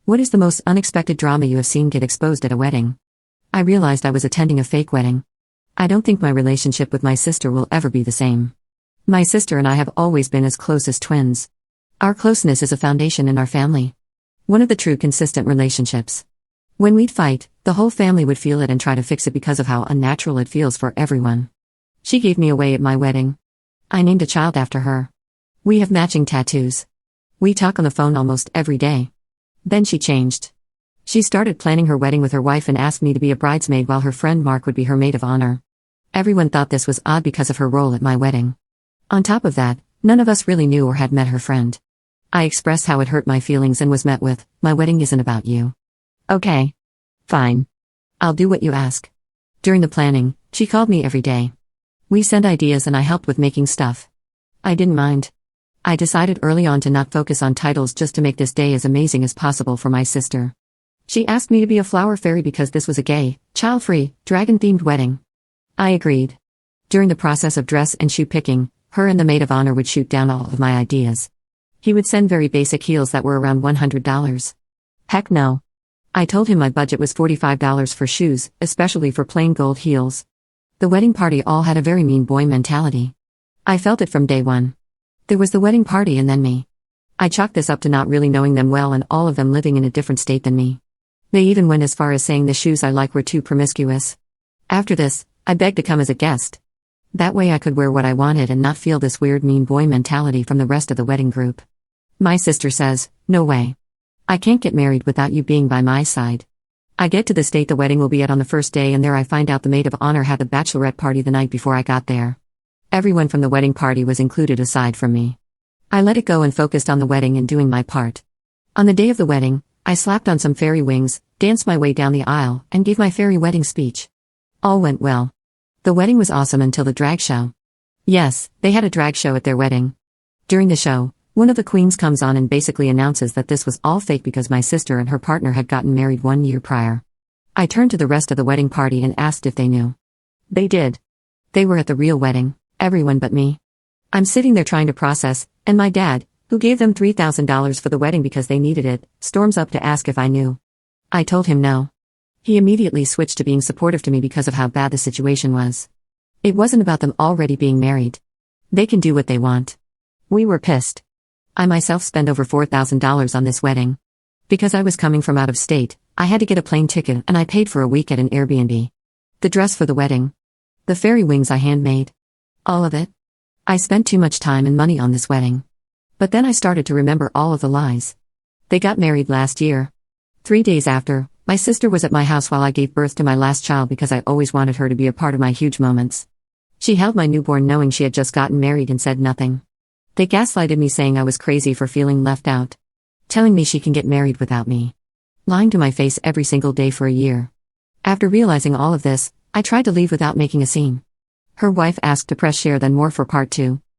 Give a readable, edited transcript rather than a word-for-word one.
What is the most unexpected drama you have seen get exposed at a wedding? I realized I was attending a fake wedding. I don't think my relationship with my sister will ever be the same. My sister and I have always been as close as twins. Our closeness is a foundation in our family. One of the true consistent relationships. When we'd fight, the whole family would feel it and try to fix it because of how unnatural it feels for everyone. She gave me away at my wedding. I named a child after her. We have matching tattoos. We talk on the phone almost every day. Then she changed. She started planning her wedding with her wife and asked me to be a bridesmaid while her friend Mark would be her maid of honor. Everyone thought this was odd because of her role at my wedding. On top of that, none of us really knew or had met her friend. I expressed how it hurt my feelings and was met with, "My wedding isn't about you." Okay. Fine. I'll do what you ask. During the planning, she called me every day. We sent ideas and I helped with making stuff. I didn't mind. I decided early on to not focus on titles just to make this day as amazing as possible for my sister. She asked me to be a flower fairy because this was a gay, child-free, dragon-themed wedding. I agreed. During the process of dress and shoe picking, her and the maid of honor would shoot down all of my ideas. He would send very basic heels that were around $100. Heck no. I told him my budget was $45 for shoes, especially for plain gold heels. The wedding party all had a very mean boy mentality. I felt it from day one. There was the wedding party and then me. I chalked this up to not really knowing them well and all of them living in a different state than me. They even went as far as saying the shoes I like were too promiscuous. After this, I begged to come as a guest. That way I could wear what I wanted and not feel this weird mean boy mentality from the rest of the wedding group. My sister says, "No way. I can't get married without you being by my side." I get to the state the wedding will be at on the first day and there I find out the maid of honor had the bachelorette party the night before I got there. Everyone from the wedding party was included aside from me. I let it go and focused on the wedding and doing my part. On the day of the wedding, I slapped on some fairy wings, danced my way down the aisle, and gave my fairy wedding speech. All went well. The wedding was awesome until the drag show. Yes, they had a drag show at their wedding. During the show, one of the queens comes on and basically announces that this was all fake because my sister and her partner had gotten married 1 year prior. I turned to the rest of the wedding party and asked if they knew. They did. They were at the real wedding, everyone but me. I'm sitting there trying to process, and my dad, who gave them $3,000 for the wedding because they needed it, storms up to ask if I knew. I told him no. He immediately switched to being supportive to me because of how bad the situation was. It wasn't about them already being married. They can do what they want. We were pissed. I myself spent over $4,000 on this wedding. Because I was coming from out of state, I had to get a plane ticket and I paid for a week at an Airbnb. The dress for the wedding. The fairy wings I handmade. All of it. I spent too much time and money on this wedding. But then I started to remember all of the lies. They got married last year. 3 days after, my sister was at my house while I gave birth to my last child because I always wanted her to be a part of my huge moments. She held my newborn knowing she had just gotten married and said nothing. They gaslighted me saying I was crazy for feeling left out. Telling me she can get married without me. Lying to my face every single day for a year. After realizing all of this, I tried to leave without making a scene. Her wife asked to press share then more for part 2.